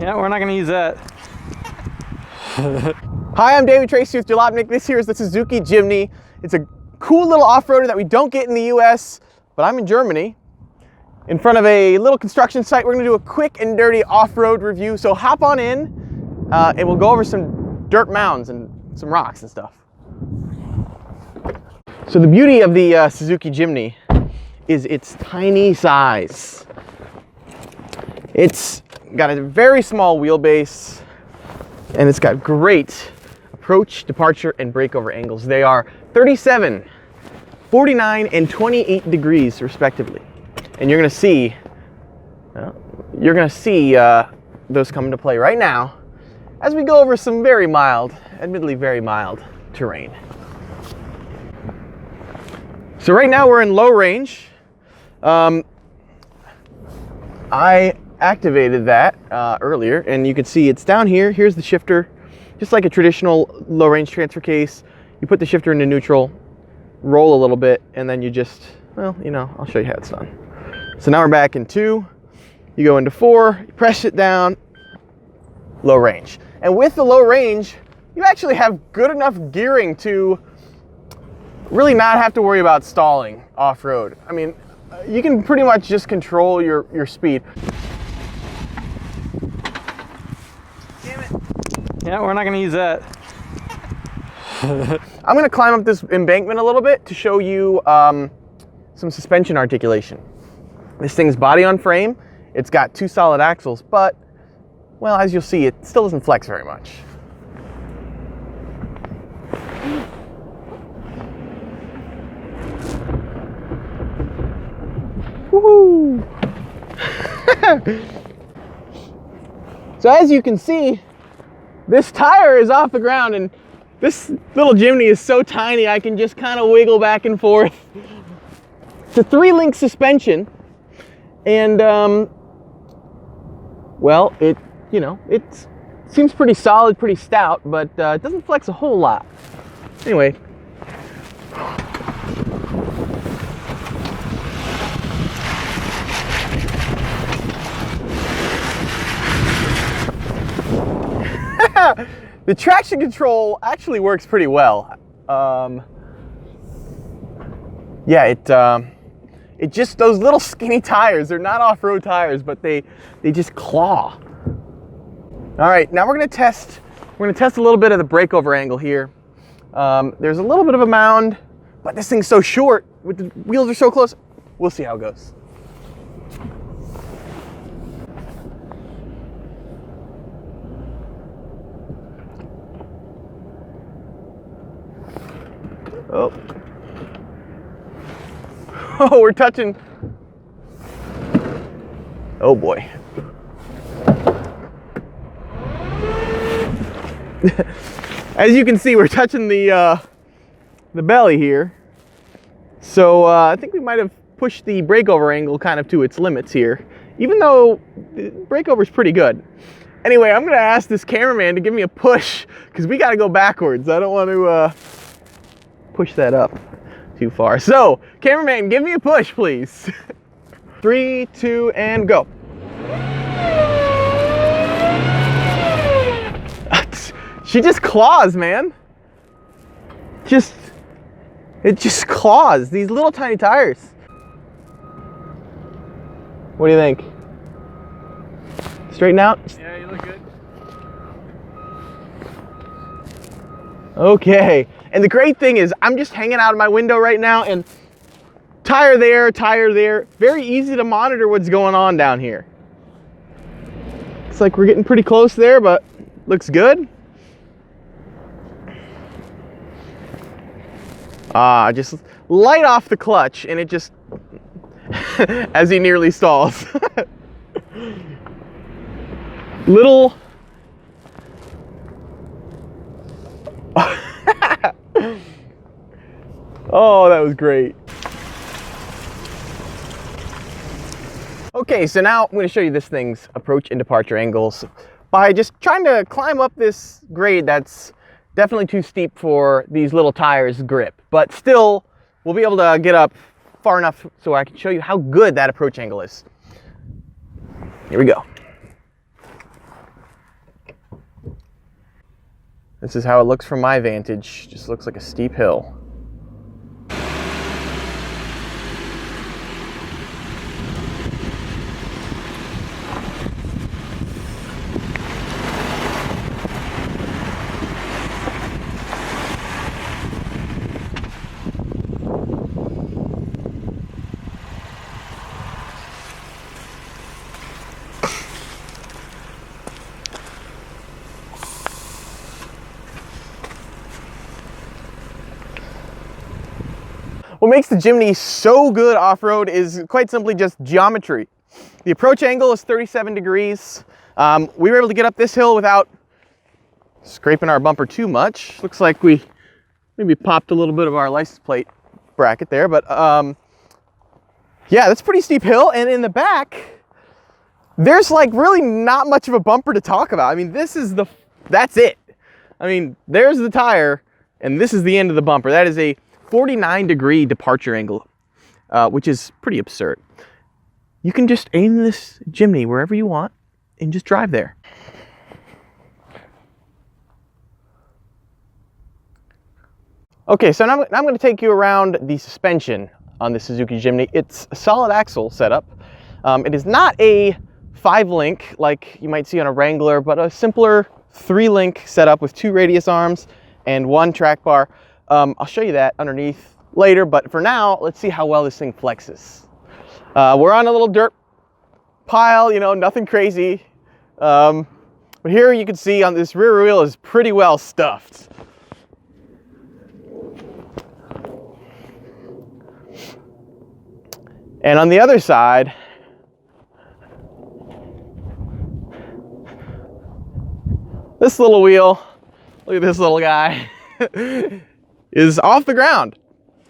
Yeah, we're not gonna use that. Hi, I'm David Tracy with Jalopnik. This here is the Suzuki Jimny. It's a cool little off-roader that we don't get in the US, but I'm in Germany. In front of a little construction site, we're gonna do a quick and dirty off-road review. So hop on in and we'll go over some dirt mounds and some rocks and stuff. So the beauty of the Suzuki Jimny is its tiny size. It's got a very small wheelbase and it's got great approach, departure, and breakover angles. They are 37, 49, and 28 degrees respectively. And you're gonna see, those come into play right now as we go over some very mild, admittedly very mild terrain. So right now we're in low range. I activated that earlier, and you can see it's down here. Here's the shifter, just like a traditional low range transfer case. You put the shifter into neutral, roll a little bit, and then you just, well, you know, I'll show you how it's done. So now we're back in 2, you go into 4, you press it down, low range. And with the low range, you actually have good enough gearing to really not have to worry about stalling off-road. I mean, you can pretty much just control your speed. Damn it. Yeah, we're not gonna use that. I'm gonna climb up this embankment a little bit to show you some suspension articulation. This thing's body on frame. It's got 2 solid axles, but, well, as you'll see, it still doesn't flex very much. Woohoo! So as you can see, this tire is off the ground, and this little Jimny is so tiny I can just kind of wiggle back and forth. It's a 3-link suspension, and well, it seems pretty solid, pretty stout, but it doesn't flex a whole lot. Anyway. The traction control actually works pretty well. Yeah, it just, those little skinny tires, they're not off-road tires, but they just claw. All right, now we're gonna test a little bit of the breakover angle here. There's a little bit of a mound, but this thing's so short, with the wheels are so close, we'll see how it goes. Oh. Oh, we're touching. Oh boy. As you can see, we're touching the belly here. So I think we might have pushed the breakover angle kind of to its limits here, even though the breakover's pretty good. Anyway, I'm gonna ask this cameraman to give me a push because we gotta go backwards. I don't want to push that up too far. So, cameraman, give me a push, please. 3, 2, and go. She just claws, man. It just claws, these little tiny tires. What do you think? Straighten out? Yeah, you look good. Okay. And the great thing is I'm just hanging out of my window right now, and tire there, very easy to monitor what's going on down here. Looks like we're getting pretty close there, but looks good. Just light off the clutch and it just, as he nearly stalls. Little. Oh, that was great. Okay, so now I'm going to show you this thing's approach and departure angles by just trying to climb up this grade that's definitely too steep for these little tires' grip, but still we'll be able to get up far enough so I can show you how good that approach angle is. Here we go. This is how it looks from my vantage. Just looks like a steep hill. What makes the Jimny so good off-road is quite simply just geometry. The approach angle is 37 degrees. We were able to get up this hill without scraping our bumper too much. Looks like we maybe popped a little bit of our license plate bracket there, but yeah, that's a pretty steep hill. And in the back, there's like really not much of a bumper to talk about. I mean, that's it. I mean, there's the tire, and this is the end of the bumper. That is a 49-degree departure angle, which is pretty absurd. You can just aim this Jimny wherever you want and just drive there. Okay, so now I'm going to take you around the suspension on the Suzuki Jimny. It's a solid axle setup. It is not a 5-link like you might see on a Wrangler, but a simpler 3-link setup with 2 radius arms and 1 track bar. I'll show you that underneath later, but for now, let's see how well this thing flexes. We're on a little dirt pile, you know, nothing crazy. But here you can see on this rear wheel is pretty well stuffed. And on the other side, this little wheel, look at this little guy, is off the ground.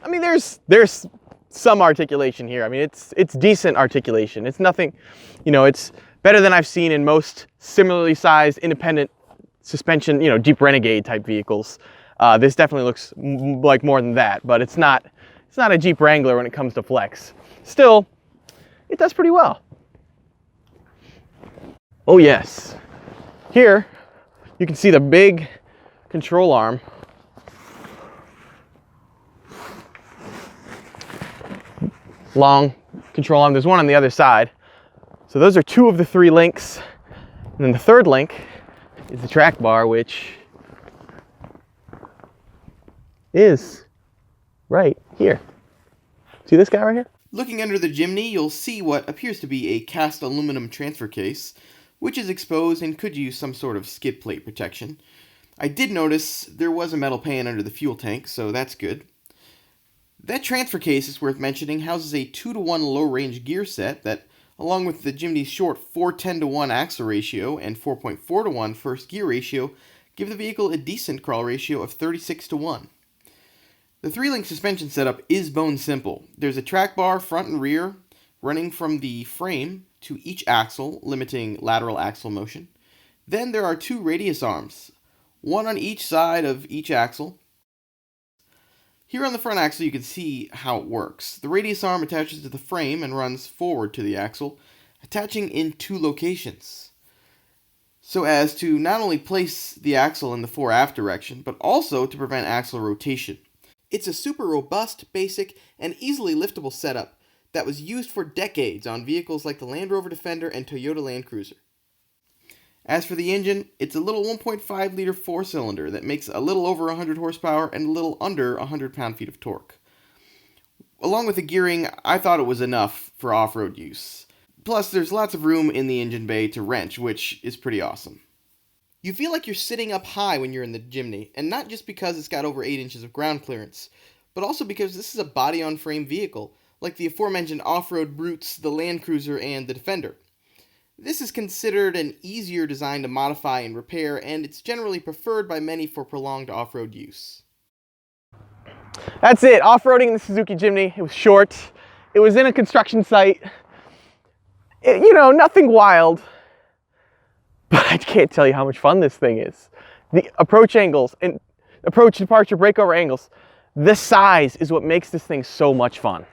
I mean, there's some articulation here. I mean, it's decent articulation. It's nothing, you know, it's better than I've seen in most similarly sized independent suspension, you know, Jeep Renegade type vehicles. This definitely looks like more than that, but it's not a Jeep Wrangler when it comes to flex. Still, it does pretty well. Oh yes. Here, you can see the big control arm. Long control arm. There's one on the other side. So those are 2 of the 3 links. And then the 3rd link is the track bar, which is right here. See this guy right here? Looking under the Jimny, you'll see what appears to be a cast aluminum transfer case, which is exposed and could use some sort of skid plate protection. I did notice there was a metal pan under the fuel tank, so that's good. That transfer case, is worth mentioning, houses a 2-to-1 low-range gear set that, along with the Jimny's short 4:10-to-1 axle ratio and 4.4-to-1 first gear ratio, give the vehicle a decent crawl ratio of 36-to-1. The 3-link suspension setup is bone simple. There's a track bar front and rear running from the frame to each axle, limiting lateral axle motion. Then there are 2 radius arms, one on each side of each axle. Here on the front axle you can see how it works. The radius arm attaches to the frame and runs forward to the axle, attaching in 2 locations, so as to not only place the axle in the fore-aft direction, but also to prevent axle rotation. It's a super robust, basic, and easily liftable setup that was used for decades on vehicles like the Land Rover Defender and Toyota Land Cruiser. As for the engine, it's a little 1.5-liter 4-cylinder that makes a little over 100 horsepower and a little under 100 pound-feet of torque. Along with the gearing, I thought it was enough for off-road use. Plus, there's lots of room in the engine bay to wrench, which is pretty awesome. You feel like you're sitting up high when you're in the Jimny, and not just because it's got over 8 inches of ground clearance, but also because this is a body-on-frame vehicle, like the aforementioned off-road brutes, the Land Cruiser, and the Defender. This is considered an easier design to modify and repair, and it's generally preferred by many for prolonged off-road use. That's it, off-roading in the Suzuki Jimny. It was short, it was in a construction site, you know, nothing wild, but I can't tell you how much fun this thing is. The approach angles and approach, departure, breakover angles, the size is what makes this thing so much fun.